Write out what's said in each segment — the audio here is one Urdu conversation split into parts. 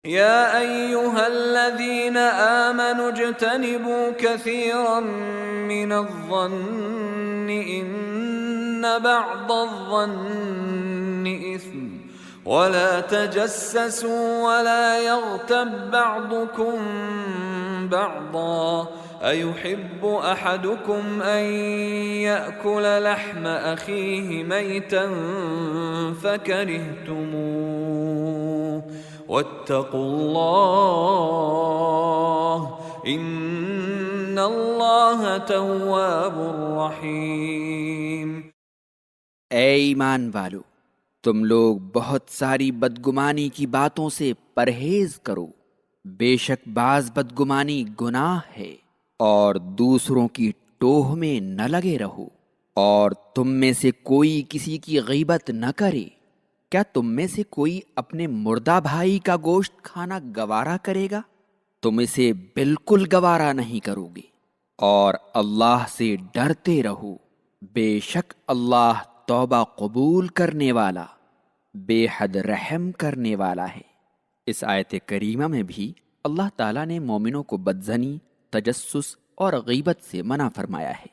يا أيها الذين آمنوا اجتنبوا كثيرا من الظن إن بعض الظن إثم ولا تجسسوا ولا يغتب بعضكم بعضا أيحب أحدكم أن يأكل لحم أخيه ميتا فكرهتموه واتقوا اللہ ان اللہ تواب رحیم۔ اے ایمان والو، تم لوگ بہت ساری بدگمانی کی باتوں سے پرہیز کرو، بے شک بعض بدگمانی گناہ ہے، اور دوسروں کی ٹوہ میں نہ لگے رہو، اور تم میں سے کوئی کسی کی غیبت نہ کرے۔ کیا تم میں سے کوئی اپنے مردہ بھائی کا گوشت کھانا گوارا کرے گا؟ تم اسے بالکل گوارا نہیں کرو گے، اور اللہ سے ڈرتے رہو، بے شک اللہ توبہ قبول کرنے والا، بے حد رحم کرنے والا ہے۔ اس آیت کریمہ میں بھی اللہ تعالیٰ نے مومنوں کو بدزنی، تجسس اور غیبت سے منع فرمایا ہے،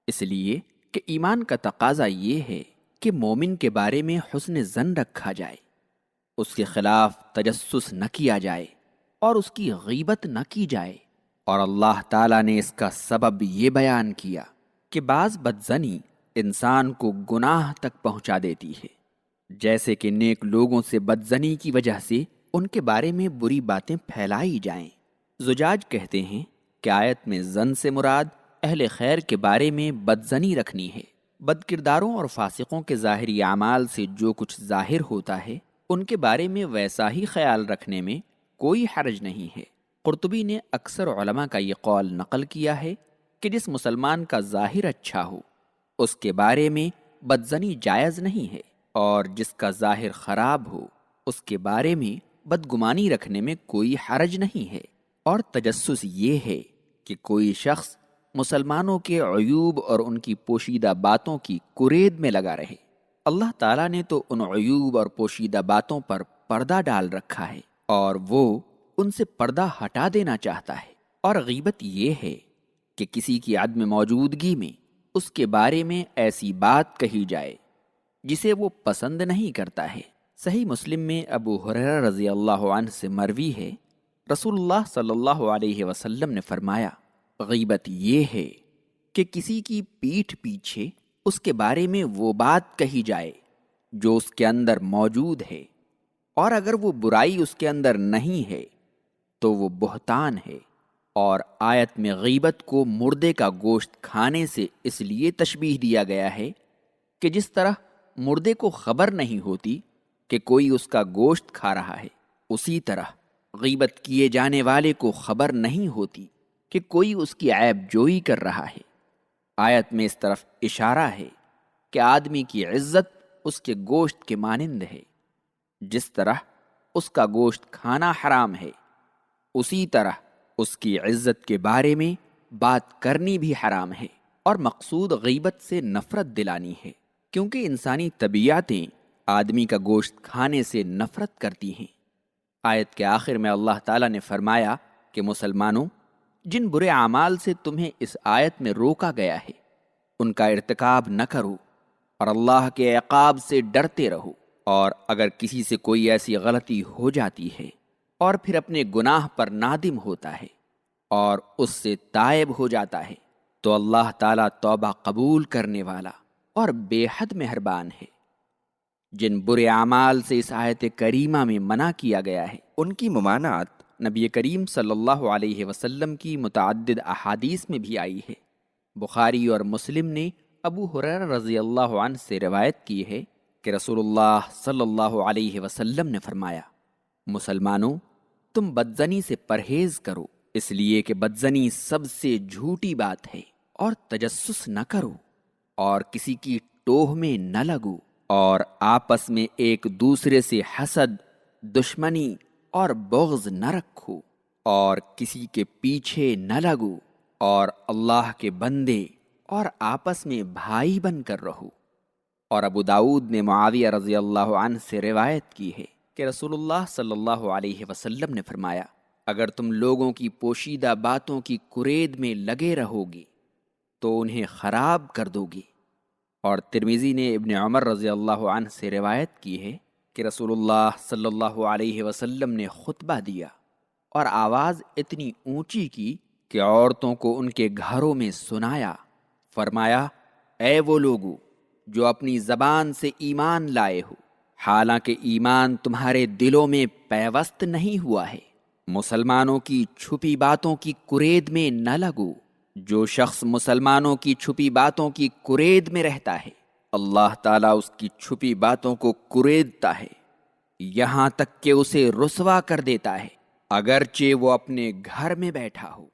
اس لیے کہ ایمان کا تقاضا یہ ہے کہ مومن کے بارے میں حسن ظن رکھا جائے، اس کے خلاف تجسس نہ کیا جائے اور اس کی غیبت نہ کی جائے۔ اور اللہ تعالیٰ نے اس کا سبب یہ بیان کیا کہ بعض بدزنی انسان کو گناہ تک پہنچا دیتی ہے، جیسے کہ نیک لوگوں سے بدزنی کی وجہ سے ان کے بارے میں بری باتیں پھیلائی جائیں۔ زجاج کہتے ہیں کہ آیت میں زن سے مراد اہل خیر کے بارے میں بدزنی رکھنی ہے۔ بد کرداروں اور فاسقوں کے ظاہری اعمال سے جو کچھ ظاہر ہوتا ہے ان کے بارے میں ویسا ہی خیال رکھنے میں کوئی حرج نہیں ہے۔ قرطبی نے اکثر علماء کا یہ قول نقل کیا ہے کہ جس مسلمان کا ظاہر اچھا ہو اس کے بارے میں بدزنی جائز نہیں ہے، اور جس کا ظاہر خراب ہو اس کے بارے میں بدگمانی رکھنے میں کوئی حرج نہیں ہے۔ اور تجسس یہ ہے کہ کوئی شخص مسلمانوں کے عیوب اور ان کی پوشیدہ باتوں کی کرید میں لگا رہے۔ اللہ تعالیٰ نے تو ان عیوب اور پوشیدہ باتوں پر پردہ ڈال رکھا ہے، اور وہ ان سے پردہ ہٹا دینا چاہتا ہے۔ اور غیبت یہ ہے کہ کسی کی عدم موجودگی میں اس کے بارے میں ایسی بات کہی جائے جسے وہ پسند نہیں کرتا ہے۔ صحیح مسلم میں ابو ہریرہ رضی اللہ عنہ سے مروی ہے، رسول اللہ صلی اللہ علیہ وسلم نے فرمایا، غیبت یہ ہے کہ کسی کی پیٹھ پیچھے اس کے بارے میں وہ بات کہی جائے جو اس کے اندر موجود ہے، اور اگر وہ برائی اس کے اندر نہیں ہے تو وہ بہتان ہے۔ اور آیت میں غیبت کو مردے کا گوشت کھانے سے اس لیے تشبیہ دیا گیا ہے کہ جس طرح مردے کو خبر نہیں ہوتی کہ کوئی اس کا گوشت کھا رہا ہے، اسی طرح غیبت کیے جانے والے کو خبر نہیں ہوتی کہ کوئی اس کی عیب جوئی کر رہا ہے۔ آیت میں اس طرف اشارہ ہے کہ آدمی کی عزت اس کے گوشت کے مانند ہے۔ جس طرح اس کا گوشت کھانا حرام ہے، اسی طرح اس کی عزت کے بارے میں بات کرنی بھی حرام ہے۔ اور مقصود غیبت سے نفرت دلانی ہے، کیونکہ انسانی طبیعتیں آدمی کا گوشت کھانے سے نفرت کرتی ہیں۔ آیت کے آخر میں اللہ تعالیٰ نے فرمایا کہ مسلمانوں، جن برے اعمال سے تمہیں اس آیت میں روکا گیا ہے ان کا ارتکاب نہ کرو، اور اللہ کے عقاب سے ڈرتے رہو۔ اور اگر کسی سے کوئی ایسی غلطی ہو جاتی ہے اور پھر اپنے گناہ پر نادم ہوتا ہے اور اس سے تائب ہو جاتا ہے تو اللہ تعالیٰ توبہ قبول کرنے والا اور بے حد مہربان ہے۔ جن برے اعمال سے اس آیت کریمہ میں منع کیا گیا ہے ان کی ممانعت نبی کریم صلی اللہ علیہ وسلم کی متعدد احادیث میں بھی آئی ہے۔ بخاری اور مسلم نے ابو ہریرہ رضی اللہ عنہ سے روایت کی ہے کہ رسول اللہ صلی اللہ علیہ وسلم نے فرمایا، مسلمانوں، تم بدزنی سے پرہیز کرو، اس لیے کہ بدزنی سب سے جھوٹی بات ہے، اور تجسس نہ کرو، اور کسی کی ٹوہ میں نہ لگو، اور آپس میں ایک دوسرے سے حسد، دشمنی اور بغض نہ رکھو، اور کسی کے پیچھے نہ لگو، اور اللہ کے بندے اور آپس میں بھائی بن کر رہو۔ اور ابو داؤد نے معاویہ رضی اللہ عنہ سے روایت کی ہے کہ رسول اللہ صلی اللہ علیہ وسلم نے فرمایا، اگر تم لوگوں کی پوشیدہ باتوں کی کرید میں لگے رہو گے تو انہیں خراب کر دو گے۔ اور ترمذی نے ابن عمر رضی اللہ عنہ سے روایت کی ہے کہ رسول اللہ صلی اللہ علیہ وسلم نے خطبہ دیا اور آواز اتنی اونچی کی کہ عورتوں کو ان کے گھروں میں سنایا۔ فرمایا، اے وہ لوگو جو اپنی زبان سے ایمان لائے ہو، حالانکہ ایمان تمہارے دلوں میں پیوست نہیں ہوا ہے، مسلمانوں کی چھپی باتوں کی کرید میں نہ لگو۔ جو شخص مسلمانوں کی چھپی باتوں کی کرید میں رہتا ہے، اللہ تعالیٰ اس کی چھپی باتوں کو کریدتا ہے، یہاں تک کہ اسے رسوا کر دیتا ہے، اگرچہ وہ اپنے گھر میں بیٹھا ہو۔